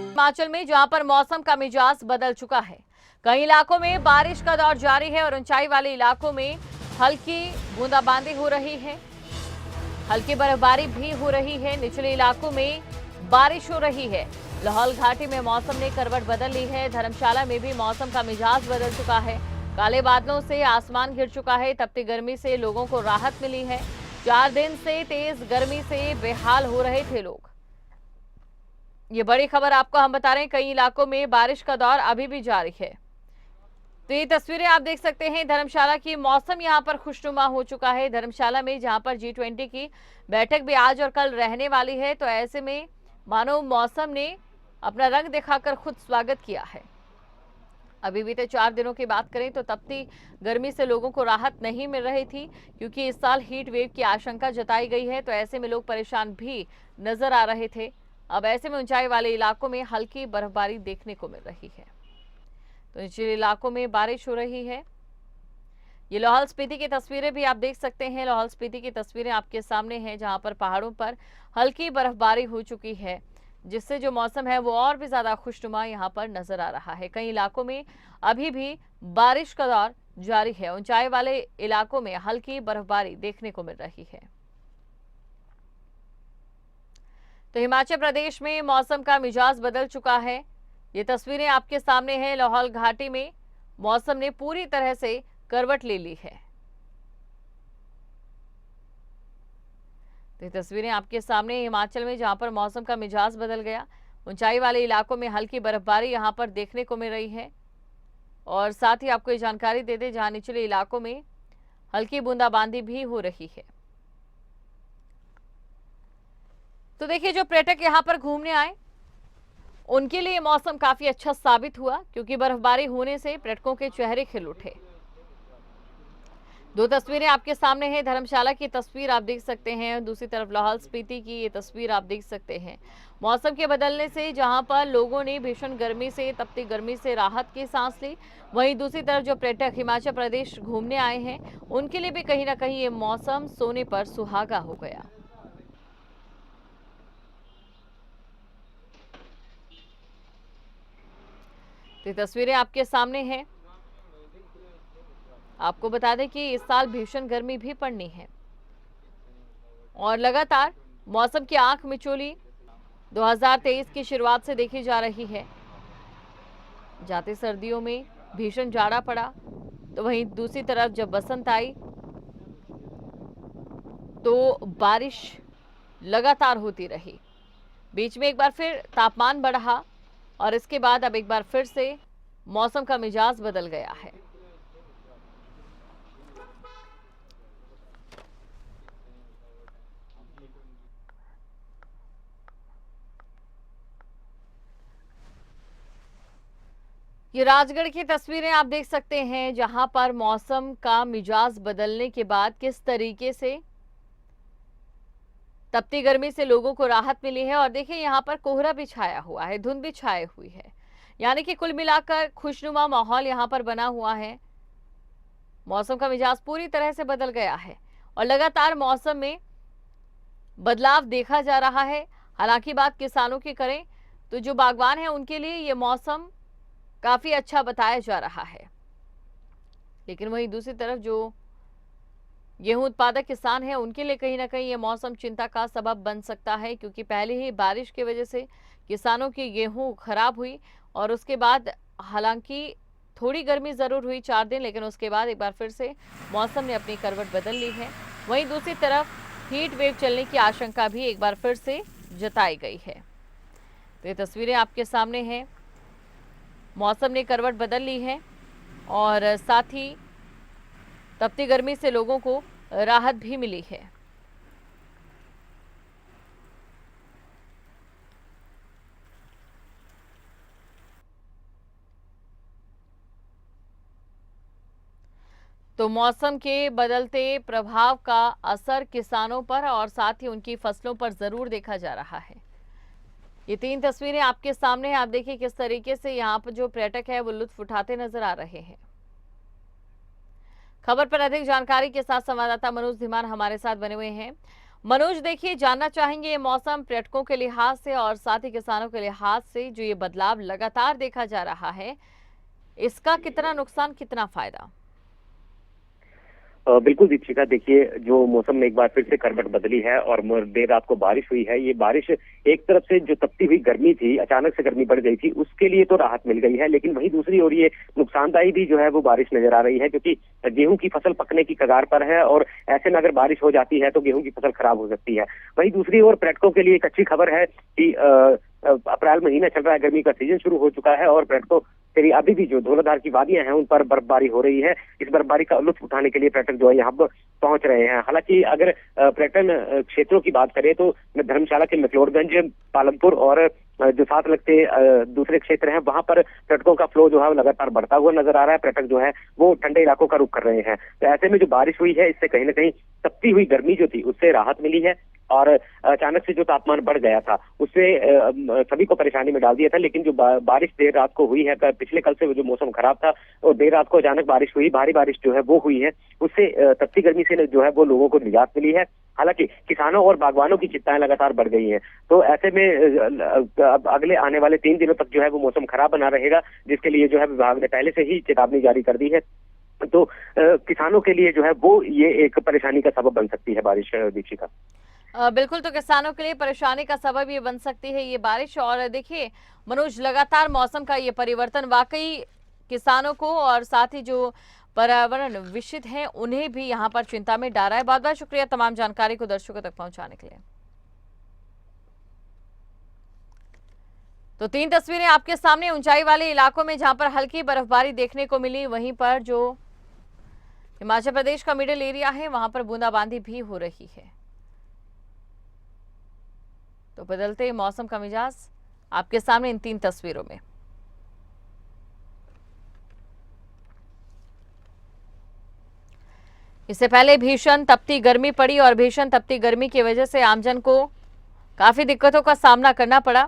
हिमाचल में जहां पर मौसम का मिजाज बदल चुका है, कई इलाकों में बारिश का दौर जारी है और ऊंचाई वाले इलाकों में हल्की बूंदाबांदी हो रही है। हल्की बर्फबारी भी हो रही है। निचले इलाकों में बारिश हो रही है। लाहौल घाटी में मौसम ने करवट बदल ली है। धर्मशाला में भी मौसम का मिजाज बदल चुका है। काले बादलों से आसमान घिर चुका है। तपती गर्मी से लोगों को राहत मिली है। 4 दिन से तेज गर्मी से बेहाल हो रहे थे लोग। ये बड़ी खबर आपको हम बता रहे हैं, कई इलाकों में बारिश का दौर अभी भी जारी है। तो ये तस्वीरें आप देख सकते हैं धर्मशाला की। मौसम यहां पर खुशनुमा हो चुका है। धर्मशाला में जहां पर G20 की बैठक भी आज और कल रहने वाली है, तो ऐसे में मानो मौसम ने अपना रंग दिखाकर खुद स्वागत किया है। अभी बीते 4 दिनों की बात करें तो तपती गर्मी से लोगों को राहत नहीं मिल रही थी, क्योंकि इस साल हीट वेव की आशंका जताई गई है। तो ऐसे में लोग परेशान भी नजर आ रहे थे। अब ऐसे में ऊंचाई वाले इलाकों में हल्की बर्फबारी देखने को मिल रही है। तो निचले इलाकों में बारिश हो रही है। ये लाहौल स्पीति की तस्वीरें भी आप देख सकते हैं। लाहौल स्पीति की तस्वीरें आपके सामने हैं, जहां पर पहाड़ों पर हल्की बर्फबारी हो चुकी है, जिससे जो मौसम है वो और भी ज्यादा खुशनुमा यहां पर नजर आ रहा है। कई इलाकों में अभी भी बारिश का दौर जारी है। ऊंचाई वाले इलाकों में हल्की बर्फबारी देखने को मिल रही है। तो हिमाचल प्रदेश में मौसम का मिजाज बदल चुका है। ये तस्वीरें आपके सामने हैं। लाहौल घाटी में मौसम ने पूरी तरह से करवट ले ली है। तो ये तस्वीरें आपके सामने हिमाचल में, जहां पर मौसम का मिजाज बदल गया। ऊंचाई वाले इलाकों में हल्की बर्फबारी यहां पर देखने को मिल रही है। और साथ ही आपको ये जानकारी दे दें, जहां निचले इलाकों में हल्की बूंदाबांदी भी हो रही है। तो देखिए, जो पर्यटक यहां पर घूमने आए उनके लिए मौसम काफी अच्छा साबित हुआ, क्योंकि बर्फबारी होने से पर्यटकों के चेहरे खिल उठे। 2 तस्वीरें आपके सामने हैं। धर्मशाला की तस्वीर आप देख सकते हैं, दूसरी तरफ लाहौल स्पीति की ये तस्वीर आप देख सकते हैं। मौसम के बदलने से जहां पर लोगों ने भीषण गर्मी से, तपती गर्मी से राहत की सांस ली, वहीं दूसरी तरफ जो पर्यटक हिमाचल प्रदेश घूमने आए हैं उनके लिए भी कहीं ना कहीं ये मौसम सोने पर सुहागा हो गया। तो ये तस्वीरें आपके सामने हैं। आपको बता दें कि इस साल भीषण गर्मी भी पड़नी है और लगातार मौसम की आंख मिचौली 2023 की शुरुआत से देखी जा रही है। जाते सर्दियों में भीषण जाड़ा पड़ा, तो वहीं दूसरी तरफ जब बसंत आई तो बारिश लगातार होती रही। बीच में एक बार फिर तापमान बढ़ा और इसके बाद अब एक बार फिर से मौसम का मिजाज बदल गया है। ये राजगढ़ की तस्वीरें आप देख सकते हैं, जहां पर मौसम का मिजाज बदलने के बाद किस तरीके से तपती गर्मी से लोगों को राहत मिली है। और देखिए, यहां पर कोहरा भी छाया हुआ है, धुंध भी छाई हुई है, यानी कि कुल मिलाकर खुशनुमा माहौल यहां पर बना हुआ है। मौसम का मिजाज पूरी तरह से बदल गया है और लगातार मौसम में बदलाव देखा जा रहा है। हालांकि बात किसानों की करें तो जो बागवान हैं उनके लिए ये मौसम काफी अच्छा बताया जा रहा है, लेकिन वहीं दूसरी तरफ जो गेहूं उत्पादक किसान हैं उनके लिए कहीं ना कहीं ये मौसम चिंता का सबब बन सकता है, क्योंकि पहले ही बारिश की वजह से किसानों की गेहूं खराब हुई और उसके बाद हालांकि थोड़ी गर्मी जरूर हुई 4 दिन, लेकिन उसके बाद एक बार फिर से मौसम ने अपनी करवट बदल ली है। वहीं दूसरी तरफ हीट वेव चलने की आशंका भी एक बार फिर से जताई गई है। तो ये तस्वीरें आपके सामने हैं। मौसम ने करवट बदल ली है और साथ ही तपती गर्मी से लोगों को राहत भी मिली है। तो मौसम के बदलते प्रभाव का असर किसानों पर और साथ ही उनकी फसलों पर जरूर देखा जा रहा है। ये 3 तस्वीरें आपके सामने हैं। आप देखिए किस तरीके से यहाँ पर जो पर्यटक है वो लुत्फ उठाते नजर आ रहे हैं। खबर पर अधिक जानकारी के साथ संवाददाता मनोज धीमान हमारे साथ बने हुए हैं। मनोज, देखिए जानना चाहेंगे ये मौसम पर्यटकों के लिहाज से और साथ ही किसानों के लिहाज से जो ये बदलाव लगातार देखा जा रहा है, इसका कितना नुकसान कितना फायदा? बिल्कुल दीपिका, देखिए जो मौसम में एक बार फिर से करवट बदली है और देर रात को बारिश हुई है। ये बारिश एक तरफ से जो तपती हुई गर्मी थी, अचानक से गर्मी बढ़ गई थी, उसके लिए तो राहत मिल गई है, लेकिन वहीं दूसरी ओर ये नुकसानदायी भी जो है वो बारिश नजर आ रही है, क्योंकि गेहूं की फसल पकने की कगार पर है और ऐसे में अगर बारिश हो जाती है तो गेहूं की फसल खराब हो सकती है। वहीं दूसरी ओर पर्यटकों के लिए एक अच्छी खबर है कि अप्रैल महीना चल रहा है, गर्मी का सीजन शुरू हो चुका है और पर्यटकों के लिए अभी भी जो धौलाधार की वादियां हैं उन पर बर्फबारी हो रही है। इस बर्फबारी का लुत्फ उठाने के लिए पर्यटक जो है यहाँ पर पहुंच रहे हैं। हालांकि अगर पर्यटन क्षेत्रों की बात करें तो धर्मशाला के मैक्लोडगंज, पालमपुर और जो साथ लगते दूसरे क्षेत्र हैं, वहां पर पर्यटकों का फ्लो जो है लगातार बढ़ता हुआ नजर आ रहा है। पर्यटक जो है वो ठंडे इलाकों का रुख कर रहे हैं। तो ऐसे में जो बारिश हुई है, इससे कहीं ना कहीं तपती हुई गर्मी जो थी उससे राहत मिली है और अचानक से जो तापमान बढ़ गया था उससे सभी को परेशानी में डाल दिया था। लेकिन जो बारिश देर रात को हुई है, पिछले कल से जो मौसम खराब था और देर रात को अचानक बारिश हुई, भारी बारिश जो है वो हुई है, उससे तपती गर्मी से जो है वो लोगों को निजात मिली है। हालांकि किसानों और बागवानों की चिंताएं लगातार बढ़ गई हैं। तो ऐसे में अब अगले आने वाले 3 दिनों तक जो है वो मौसम खराब बना रहेगा, जिसके लिए जो है विभाग ने पहले से ही चेतावनी जारी कर दी है। तो किसानों के लिए जो है वो ये एक परेशानी का सबब बन सकती है बारिश, दीपिका। बिल्कुल, तो किसानों के लिए परेशानी का सबब ये बन सकती है ये बारिश। और देखिए मनोज, लगातार मौसम का ये परिवर्तन वाकई किसानों को और साथ ही जो पर्यावरण विषित हैं उन्हें भी यहाँ पर चिंता में डाला है। बहुत बहुत शुक्रिया तमाम जानकारी को दर्शकों तक पहुंचाने के लिए। तो 3 तस्वीरें आपके सामने ऊंचाई वाले इलाकों में जहां पर हल्की बर्फबारी देखने को मिली, वहीं पर जो हिमाचल प्रदेश का मिडिल एरिया है वहां पर बूंदाबांदी भी हो रही है। तो बदलते मौसम का मिजाज आपके सामने इन 3 तस्वीरों में। इससे पहले भीषण तपती गर्मी पड़ी और भीषण तपती गर्मी की वजह से आमजन को काफी दिक्कतों का सामना करना पड़ा,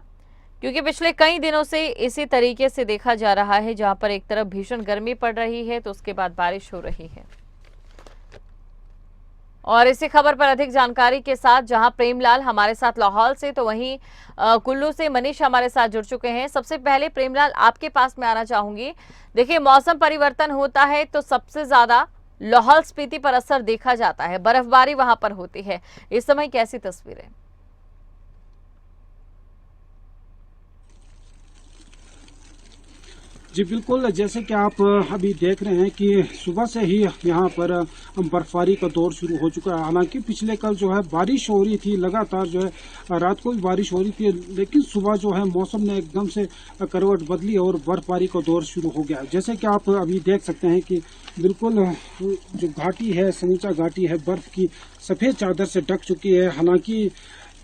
क्योंकि पिछले कई दिनों से इसी तरीके से देखा जा रहा है, जहां पर एक तरफ भीषण गर्मी पड़ रही है तो उसके बाद बारिश हो रही है। और इसी खबर पर अधिक जानकारी के साथ जहां प्रेमलाल हमारे साथ लाहौल से, तो वहीं कुल्लू से मनीष हमारे साथ जुड़ चुके हैं। सबसे पहले प्रेमलाल, आपके पास में आना चाहूंगी। देखिए मौसम परिवर्तन होता है तो सबसे ज्यादा लाहौल स्पीति पर असर देखा जाता है, बर्फबारी वहां पर होती है। इस समय कैसी तस्वीरें? जी बिल्कुल, जैसे कि आप अभी देख रहे हैं कि सुबह से ही यहाँ पर बर्फबारी का दौर शुरू हो चुका है। हालांकि पिछले कल जो है बारिश हो रही थी, लगातार जो है रात को भी बारिश हो रही थी, लेकिन सुबह जो है मौसम ने एकदम से करवट बदली और बर्फबारी का दौर शुरू हो गया। जैसे कि आप अभी देख सकते हैं कि बिल्कुल जो घाटी है, समूचा घाटी है, बर्फ की सफ़ेद चादर से ढक चुकी है। हालांकि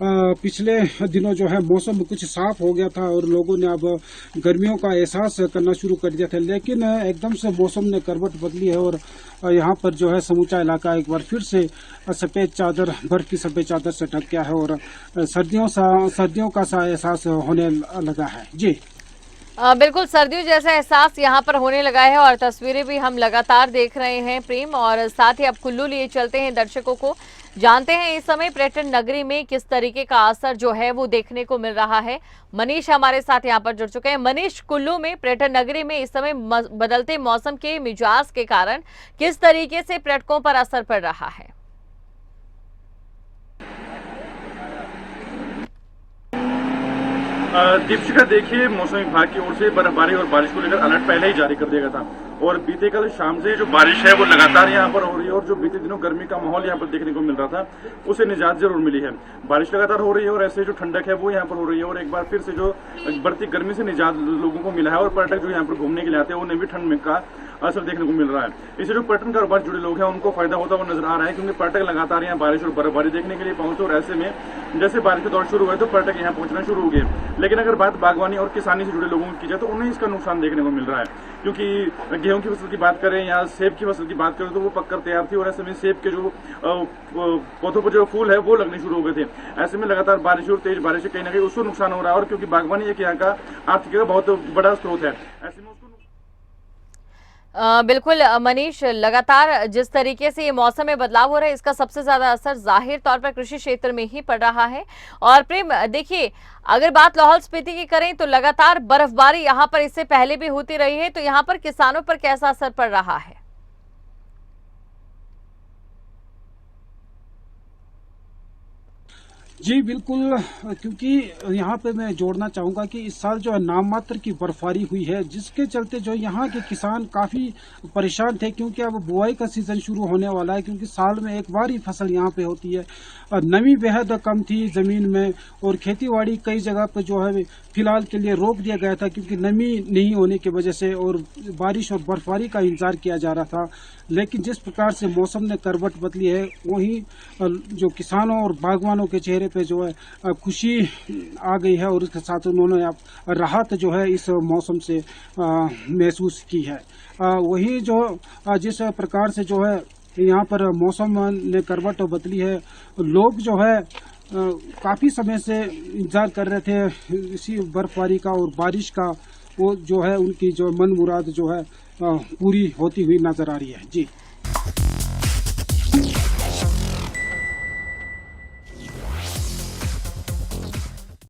पिछले दिनों जो है मौसम कुछ साफ हो गया था और लोगों ने अब गर्मियों का एहसास करना शुरू कर दिया था, लेकिन एकदम से मौसम ने करवट बदली है और यहाँ पर जो है समूचा इलाका एक बार फिर से सफ़ेद चादर, बर्फ की सफ़ेद चादर से ढक गया है और सर्दियों का सा एहसास होने लगा है। जी बिल्कुल, सर्दियों जैसा एहसास यहाँ पर होने लगा है और तस्वीरें भी हम लगातार देख रहे हैं प्रेम। और साथ ही अब कुल्लू लिए चलते हैं, दर्शकों को जानते हैं इस समय पर्यटन नगरी में किस तरीके का असर जो है वो देखने को मिल रहा है। मनीष हमारे साथ यहाँ पर जुड़ चुके हैं। मनीष, कुल्लू में पर्यटन नगरी में इस समय बदलते मौसम के मिजाज के कारण किस तरीके से पर्यटकों पर असर पड़ रहा है? दीपिका, देखिए मौसम विभाग की ओर से बर्फबारी और बारिश को लेकर अलर्ट पहले ही जारी कर दिया गया था और बीते कल शाम से जो बारिश है वो लगातार यहाँ पर हो रही है और जो बीते दिनों गर्मी का माहौल यहाँ पर देखने को मिल रहा था उसे निजात जरूर मिली है। बारिश लगातार हो रही है और ऐसे जो ठंडक है वो यहाँ पर हो रही है और एक बार फिर से जो बढ़ती गर्मी से निजात लोगों को मिला है और पर्यटक जो यहाँ पर घूमने के लिए आते हैं उन्हें भी ठंड का असर देखने को मिल रहा है। इससे जो पर्यटन कारोबार जुड़े लोग हैं उनको फायदा होता हुआ नजर आ रहा है, क्योंकि पर्यटक लगातार यहाँ बारिश और बर्फबारी देखने के लिए पहुंचे और ऐसे में जैसे बारिश का दौर शुरू हुआ तो पर्यटक यहाँ पहुंचना शुरू हो गए। लेकिन अगर बात बागवानी और किसानी से जुड़े लोगों की जाए तो उन्हें इसका नुकसान देखने को मिल रहा है, क्योंकि गेहूं की फसल की बात करें या सेब की फसल की बात करें तो वो पककर तैयार थी और ऐसे में सेब के जो पौधों पर जो फूल है वो लगने शुरू हो गए थे। ऐसे में लगातार बारिश और तेज बारिश से कहीं ना कहीं उसको नुकसान हो रहा है और क्योंकि बागवानी एक यहाँ का आर्थिक का बहुत बड़ा स्रोत है, ऐसे में उसको बिल्कुल मनीष, लगातार जिस तरीके से ये मौसम में बदलाव हो रहा है, इसका सबसे ज्यादा असर जाहिर तौर पर कृषि क्षेत्र में ही पड़ रहा है। और प्रेम, देखिए, अगर बात लाहौल स्पीति की करें तो लगातार बर्फबारी यहाँ पर इससे पहले भी होती रही है, तो यहाँ पर किसानों पर कैसा असर पड़ रहा है? जी बिल्कुल, क्योंकि यहाँ पे मैं जोड़ना चाहूँगा कि इस साल जो है नाम मात्र की बर्फबारी हुई है, जिसके चलते जो यहाँ के किसान काफ़ी परेशान थे, क्योंकि अब बुआई का सीज़न शुरू होने वाला है। क्योंकि साल में एक बार ही फसल यहाँ पे होती है, नमी बेहद कम थी ज़मीन में, और खेतीबाड़ी कई जगह पर जो है फिलहाल के लिए रोक दिया गया था, क्योंकि नमी नहीं होने की वजह से और बारिश और बर्फबारी का इंतजार किया जा रहा था। लेकिन जिस प्रकार से मौसम ने करवट बदली है, वहीं जो किसानों और बागवानों के चेहरे पे जो है खुशी आ गई है, और उसके साथ उन्होंने अब राहत जो है इस मौसम से महसूस की है। वहीं जो जिस प्रकार से जो है यहाँ पर मौसम ने करवट बदली है, लोग जो है काफ़ी समय से इंतजार कर रहे थे इसी बर्फबारी का और बारिश का, वो जो है उनकी जो मन मुराद जो है पूरी होती हुई नजर आ रही है। जी।